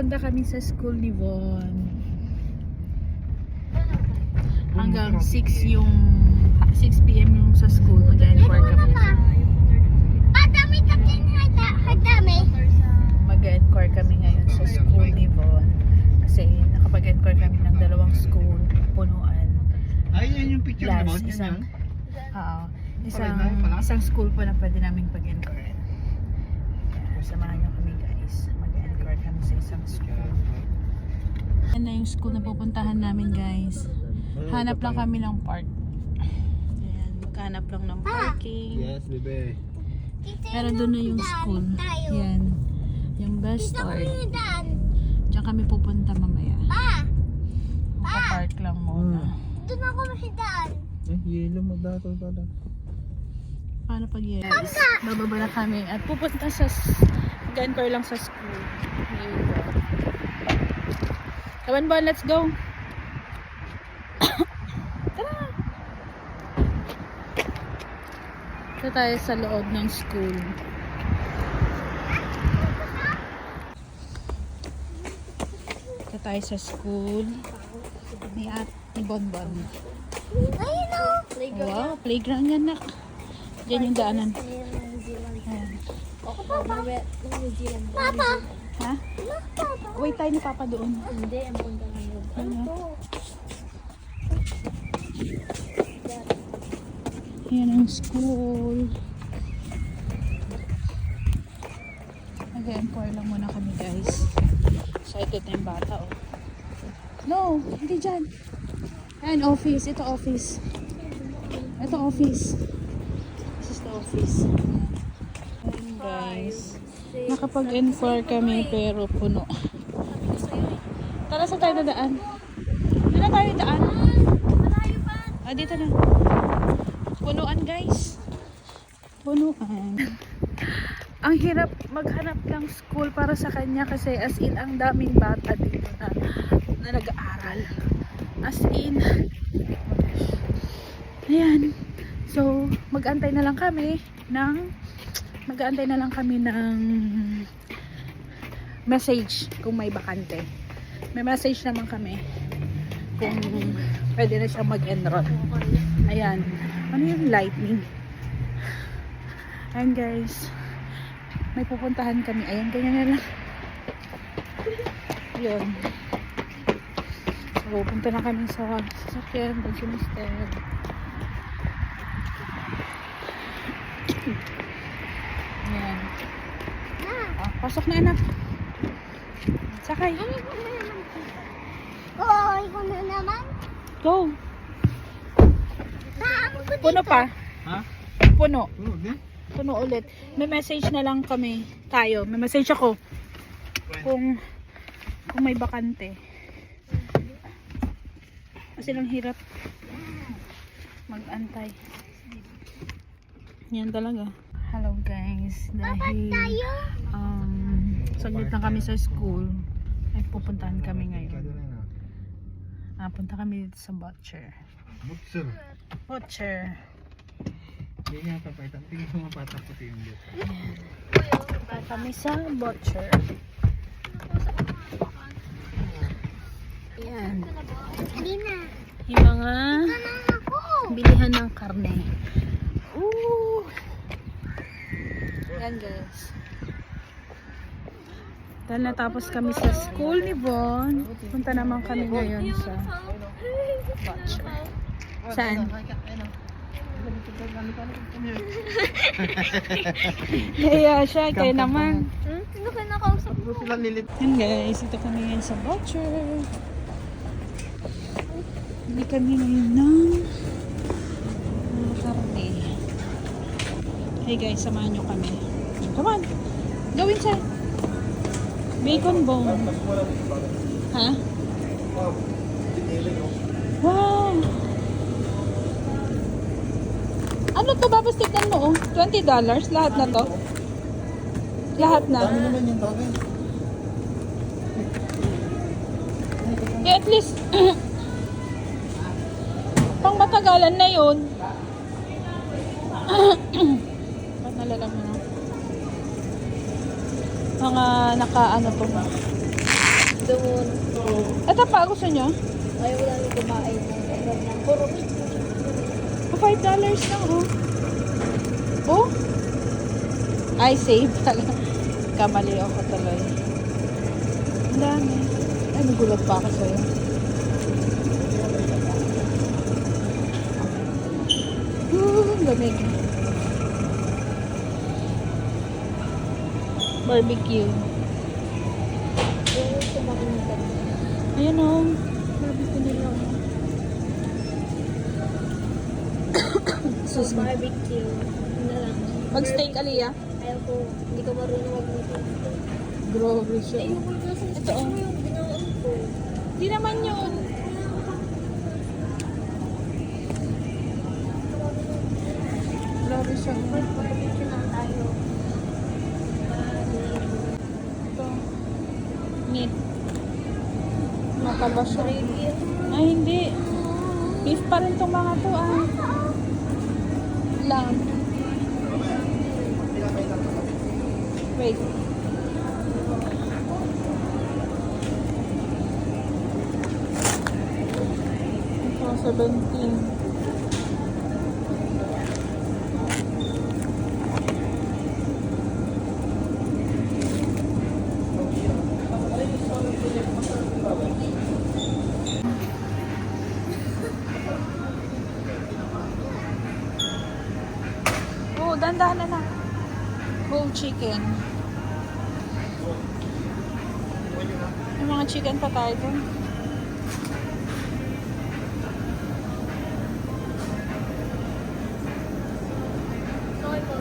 Pupunta kami sa school ni Von. Hanggang 6 yung 6 PM yung sa school. Mag-enquire kami. Mag-enquire kami ngayon sa school ni Von. Kasi nakapag-enquire kami ng dalawang school. Punuan. Ay, yan yung picture na Plus, ba? isang isang school po na pwede namin pag-enquire. Kaya samahan nyo kami guys. Mag-enquire kami sa isang school. Yan na yung school na pupuntahan namin guys. Hanap lang kami ng park. Ayan, maghanap lang ng parking. Yes, bebe. Pero doon na yung school. Yan. Yung best start. Diyan kami pupunta mamaya. Makapark lang muna. Doon ako mahidaan. Yelo mo dato pala. Paano pag yes? Bababa na kami at pupunta sa mag-enquire lang sa school. Here we go. Come on, Bon, let's go. Tara! Ito tayo sa loob ng school. Ito tayo sa school ni Bonbon. Ayun o. Wow, playground yan, nak. Diyan yung daanan. Ayan. Papa. Ha? Wait tayo ni Papa doon. Hindi, ang punta lang yun. Ano? Yan ang school. Nag-enquire lang muna kami guys. Excited na yung bata oh. No, hindi dyan. Ayan, office. Ito office. Ito office. This is the office. Ayan guys. Nakapag-enquire kami pero puno. Tara sa tayo dadaan. Ano tayo daan? Ah, dito na. Punuan guys. Punuan. Ang hirap maghanap ng school para sa kanya kasi as in ang daming bata dito na nag-aaral. As in. Ayan. So, mag-antay na lang kami ng message kung may bakante. May message naman kami kung pwede na siyang mag-enroll. Ayan. Ano yung lightning? Ayan guys. May pupuntahan kami. Ayan, ganyan na lang. Yun. So, pupunta na kami sa sasakyan. Pag-sinister. Ayan. Pasok na anak. Sakay. Oo, ikaw na naman. Go. Puno pa. Ha? Puno. Di? Puno ulit. May message na lang kami. Tayo. May message ako. Kung may bakante. Kasi lang hirap mag-antay. Yan talaga. Hello guys. Dahil saglit lang kami sa school. Ay pupuntahan kami ngayon. Punta kami dito sa Butcher. Butcher. Butcher. Hindi nga papaitan. Tingin mo mapatakot yung dito. Punta kami sa Butcher. Ayan. Alina. Yung mga Ako. bilihan ng karne. Ooh. Ayan guys. Dahil natapos kami sa school ni Von, punta naman kami ngayon sa Butcher. Saan? Kaya siya, kayo naman. Sino ka nakausap? Yan guys, ito kami ngayon sa Butcher. Hindi kami ngayon ng karne. Hey guys, samahan nyo kami. Come on, go inside. Bacon bone. Ha? Wow! Ano to? Babas tignan mo oh. $20 lahat na to. Lahat na. Ano naman yung tawag? Yeah, at least pang matagalan na yun. Ba't nalala mo na? Mga naka ano to. Doon. Ito pa, gusto nyo? Ayaw namin kumain ng puro meat. $5 lang, oh. Oh? Ay, save talaga. Kamali ako tuloy. Ang dami. Ay, nagulat pa ako sa'yo. Ang lamig. Barbecue. Yung kumain ng ganun. Ayan, oh. Barbecue nila. So, barbecue. Yun na lang. Mag-steak, Aliyah. Ayaw ko. Hindi ko marunong magluto. Grover siya. Ayoko ko kasi Ito, oh. yung ginawan ko. Di naman yun. Grabe siya. Barbecue na tayo. Ito. Meat. Mataba siya. Gravy. Ay, hindi. Beef pa rin itong mga to, ah. Lamb. Wait. Ito, 17. Oh, dandahan na. Whole chicken. May mga chicken pa tayo dun. Okay po.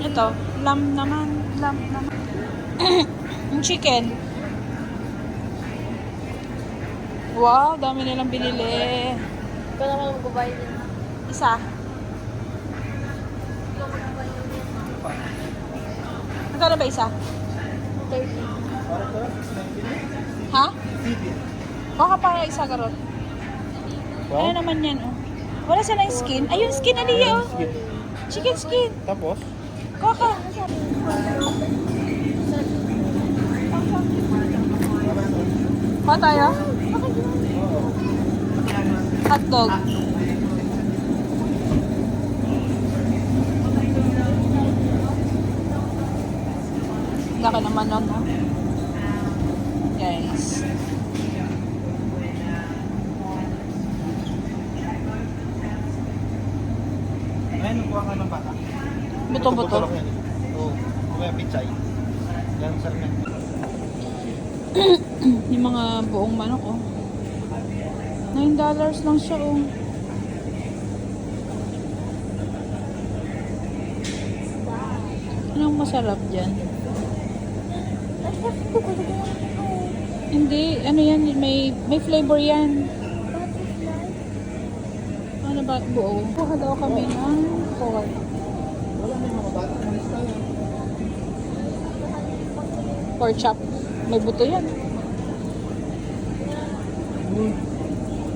Ito, lamb naman. Lamb naman. Yung chicken. Wow, dami nilang binili. Ikaw naman magbabayad din. Isa. Ikaw magbabayad din. Magkano ba isa? 30. Ha? Baka pa isa garot. Ano naman yan, oh? Wala silang skin. Ayun, skin na niya, oh. Chicken skin. Tapos? Kaka. Pa tayo? Hotdog. Laki naman nun, no? Guys. Ayun, nakuha ka ng bata. Buto-buto. lang yan. Oo. Kaya pichay. Yan, sir. Yung mga buong manok, oh. $9 lang siya, oh. Anong masarap dyan? Hindi, ano yan, may flavor yan. Ano ba, buo? Kuha daw kami ng pork. Wala na yung mga bata. Malis tayo. Pork chop. May buto yan.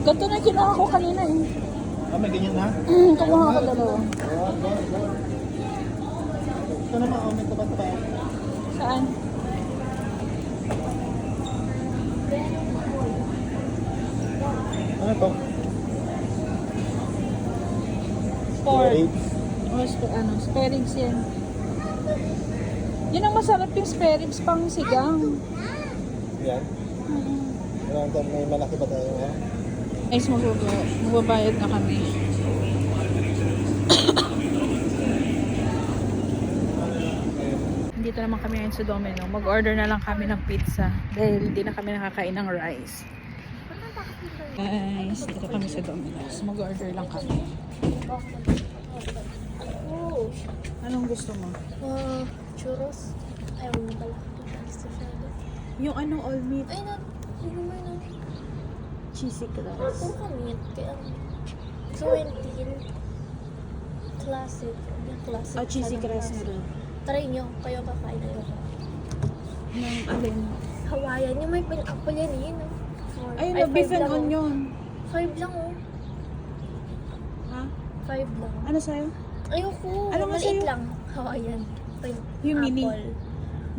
Ganito na yung kinuha ko kanina, eh. Ah, may ganyan na? Kumuha ko dalawa. Ito naman, oh, may taba-taba. Saan? Ano to? Pork. Ribs. Spare ribs yan. Yun ang masarap yung spare ribs pang sigang. Yan. May malaki ba tayo, ha? Guys, magbabayad na kami. Dito naman kami ngayon sa Domino. Mag-order na lang kami ng pizza. Dahil hindi na kami nakakain ng rice. Guys, dito kami sa Domino's. Mag-order lang kami. Oh. Anong gusto mo? Churros. Ayaw mo pala. Gusto siya. Yung ano, all meat. Ay, ano mo na? Cheesy crust. Puro ka meat. Kaya 20. Classic. Yung classic. Cheesy crust na rin. Try nyo. Kayo kakain na yun. Ng alin? Hawaiian. Yung may pineapple yan eh. Yun, Ay, no, beef and 5 lang, oh. onion. 5 lang oh. Ha? 5 lang. Ano sa'yo? Ayoko. Ano nga Maliit sa'yo? lang. Hawaiian. Yung mini. Apple.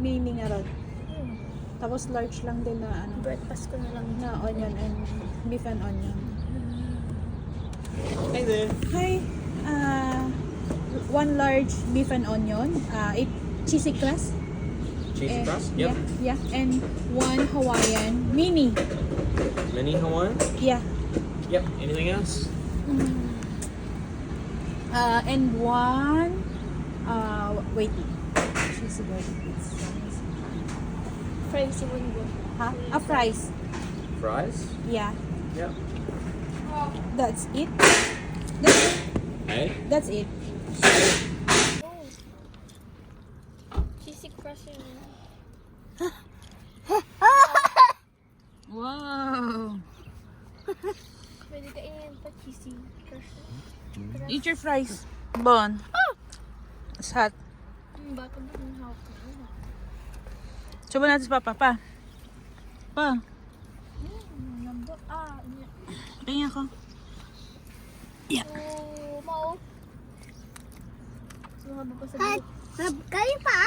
Mini nga ron. Hmm. Tapos large lang din na ano, Breakfast ko na lang. na onion and beef and onion. Hey there. Hi, one large beef and onion, 8 cheesy crust. Cheesy and, crust? Yep. Yeah, and one Hawaiian mini. Mini Hawaiian? Yeah. Yep. Anything else? And one, wait, cheesy bread. Fries yung go. Huh? A fries. Fries? Yeah, Yep. that's it. That's it. Hey? That's it. Oh. Cheesy crust yun. Wow. Pwede kainin pa cheesy crust. Eat your fries. Bon. It's hot. Baka ba yung hawak ko? Subo natin sa papa. Pa. Lambot. Tingin ako. Oh, mao. Mga ba pa sa Kayo pa?